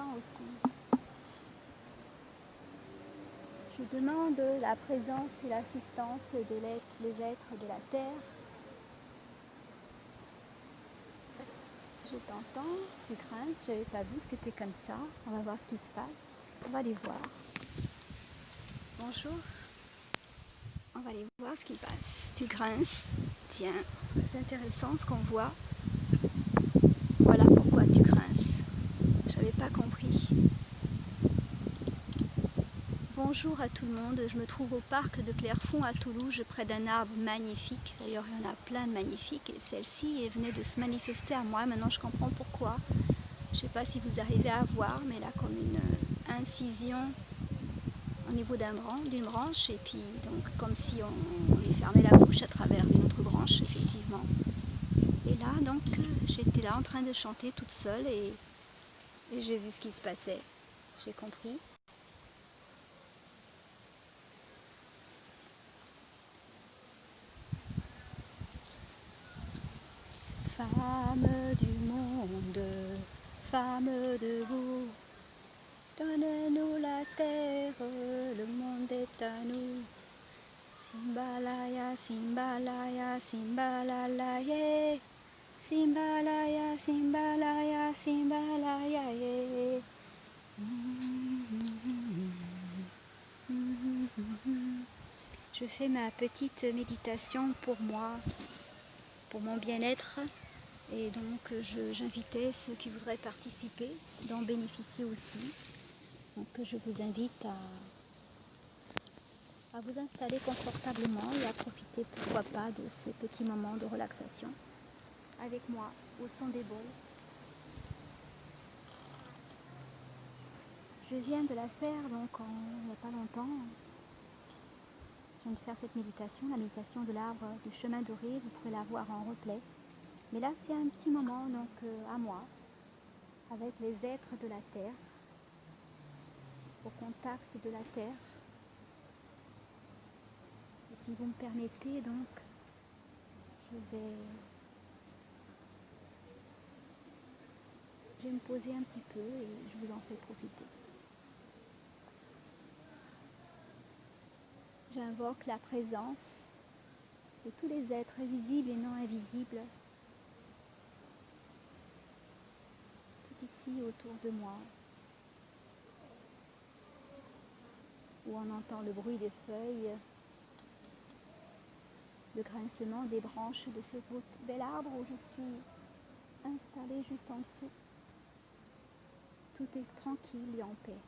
temps aussi. Je demande la présence et l'assistance des êtres de la terre. Je t'entends, tu grinces, j'avais pas vu que c'était comme ça. On va voir ce qui se passe. On va aller voir. Bonjour. On va aller voir ce qui se passe. Tu grinces. Tiens, très intéressant ce qu'on voit. Voilà pourquoi tu grinces. J'avais pas compris. Bonjour à tout le monde. Je me trouve au parc de Clairefonds à Toulouse, près d'un arbre magnifique. D'ailleurs, il y en a plein de magnifiques. Et celle-ci venait de se manifester à moi. Maintenant, je comprends pourquoi. Je ne sais pas si vous arrivez à voir, mais elle a comme une incision au niveau d'une branche, et puis donc comme si on lui fermait la bouche à travers une autre branche, effectivement. Et là, donc, j'étais là en train de chanter toute seule, et j'ai vu ce qui se passait. J'ai compris. Femmes du monde, femmes debout, donnez-nous la terre, le monde est à nous. Simbalaya, simbalaya, simbalalaye. Simbalaya, simbalaya, simbalaya, yeah. Je fais ma petite méditation pour moi, pour mon bien-être. Et donc j'invitais ceux qui voudraient participer, d'en bénéficier aussi. Donc je vous invite à vous installer confortablement et à profiter, pourquoi pas, de ce petit moment de relaxation avec moi au son des bols. Je viens de la faire donc il n'y a pas longtemps. Je viens de faire cette méditation, la méditation de l'arbre du chemin doré. Vous pourrez la voir en replay. Mais là c'est un petit moment donc à moi, avec les êtres de la terre, au contact de la terre. Et si vous me permettez donc, je vais me poser un petit peu et je vous en fais profiter. J'invoque la présence de tous les êtres visibles et non invisibles, tout ici autour de moi, où on entend le bruit des feuilles, le grincement des branches de ce bel arbre où je suis installée juste en dessous. Tout est tranquille et en paix.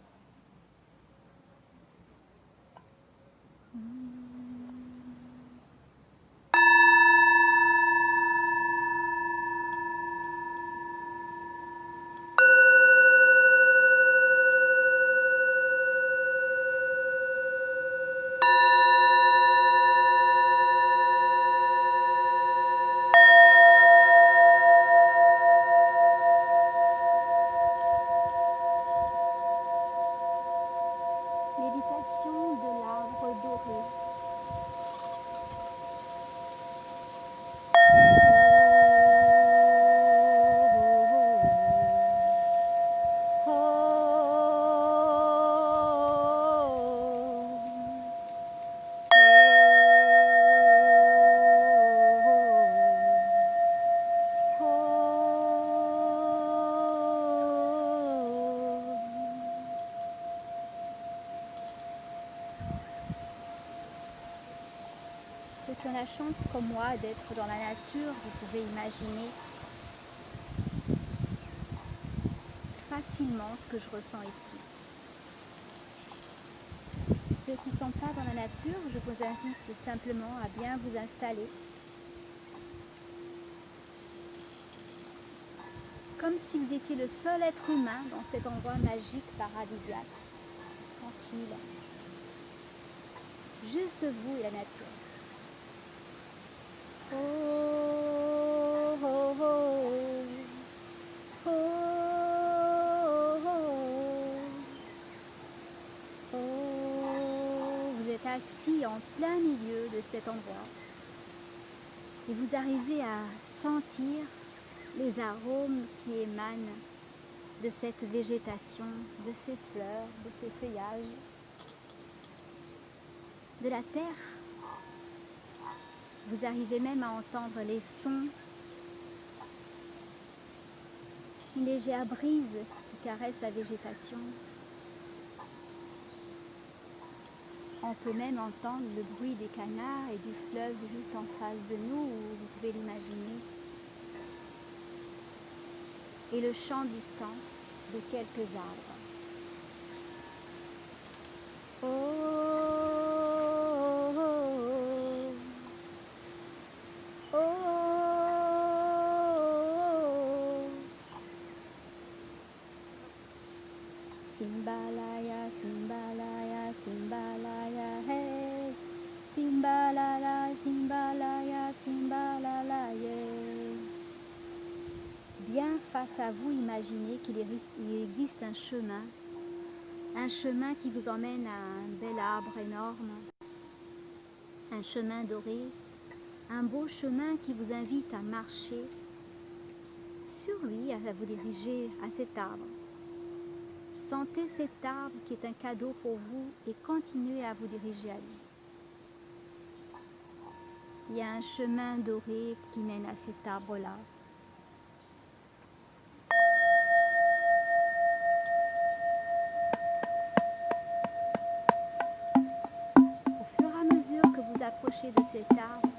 Méditation de l'arbre doré. Ceux qui ont la chance, comme moi, d'être dans la nature, vous pouvez imaginer facilement ce que je ressens ici. Ceux qui ne sont pas dans la nature, je vous invite simplement à bien vous installer, comme si vous étiez le seul être humain dans cet endroit magique, paradisiaque, tranquille. Juste vous et la nature. Oh, oh, oh, oh, oh, oh. Vous êtes assis en plein milieu de cet endroit et vous arrivez à sentir les arômes qui émanent de cette végétation, de ces fleurs, de ces feuillages, de la terre. Vous arrivez même à entendre les sons, une légère brise qui caresse la végétation. On peut même entendre le bruit des canards et du fleuve juste en face de nous, vous pouvez l'imaginer. Et le chant distant de quelques arbres. Oh, oh, oh, oh, Simbalaya, Simbalaya, Simbalaya, hey, Simbalala, Simbalaya, Simbalala, yeah. Bien face à vous, imaginez qu'il existe un chemin qui vous emmène à un bel arbre énorme, un chemin doré, un beau chemin qui vous invite à marcher sur lui, à vous diriger à cet arbre. Sentez cet arbre qui est un cadeau pour vous et continuez à vous diriger à lui. Il y a un chemin doré qui mène à cet arbre-là. Vous approchez de cet arbre,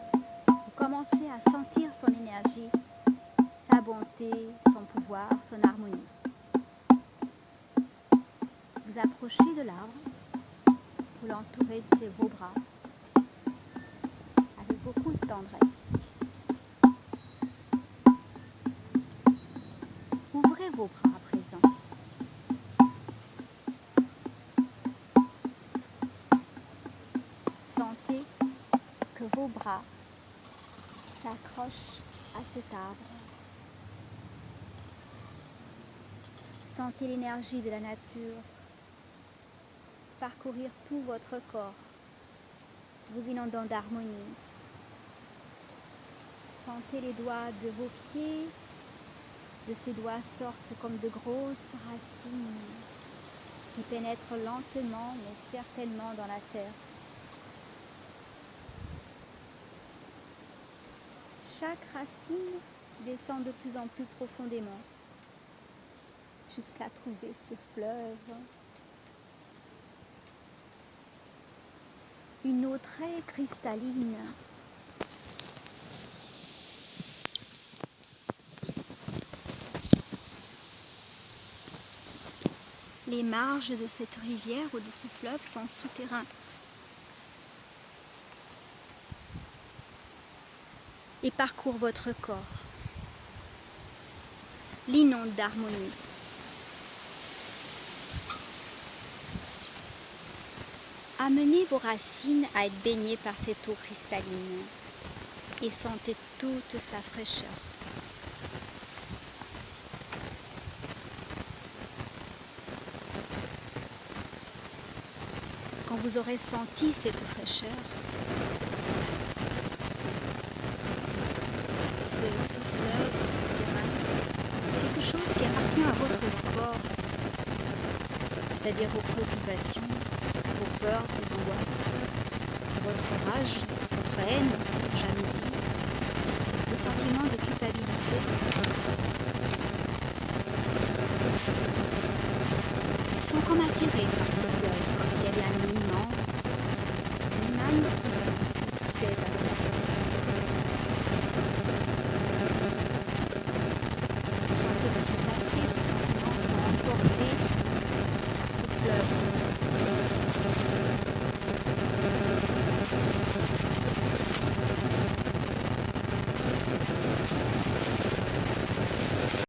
vous commencez à sentir son énergie, sa bonté, son pouvoir, son harmonie. Vous approchez de l'arbre, vous l'entourez de vos bras, avec beaucoup de tendresse. Ouvrez vos bras à présent. Sentez que vos bras s'accrochent à cet arbre. Sentez l'énergie de la nature parcourir tout votre corps, vous inondant d'harmonie. Sentez les doigts de vos pieds, de ces doigts sortent comme de grosses racines qui pénètrent lentement mais certainement dans la terre. Chaque racine descend de plus en plus profondément jusqu'à trouver ce fleuve. Une eau très cristalline. Les marges de cette rivière ou de ce fleuve sont souterrains. Et parcourent votre corps. L'inonde d'harmonie. Amenez vos racines à être baignées par cette eau cristalline et sentez toute sa fraîcheur. Quand vous aurez senti cette fraîcheur, ce fleuve, ce terrain, quelque chose qui appartient à votre corps, c'est-à-dire vos préoccupations, vos peurs, vos angoisses, votre rage, votre haine, votre jalousie, le sentiment de culpabilité,